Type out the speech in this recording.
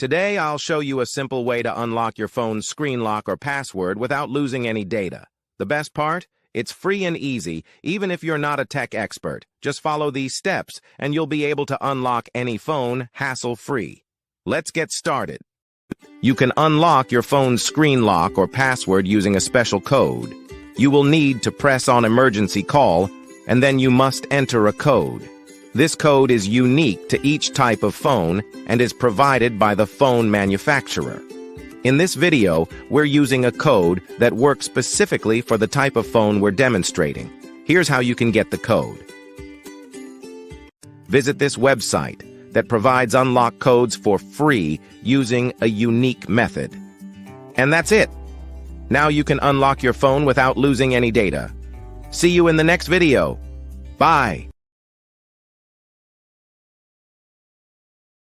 Today, I'll show you a simple way to unlock your phone's screen lock or password without losing any data. The best part? It's free and easy, even if you're not a tech expert. Just follow these steps, and you'll be able to unlock any phone hassle-free. Let's get started. You can unlock your phone's screen lock or password using a special code. You will need to press on emergency call, and then you must enter a code. This code is unique to each type of phone and is provided by the phone manufacturer. In this video, we're using a code that works specifically for the type of phone we're demonstrating. Here's how you can get the code. Visit this website that provides unlock codes for free using a unique method. And that's it. Now you can unlock your phone without losing any data. See you in the next video. Bye.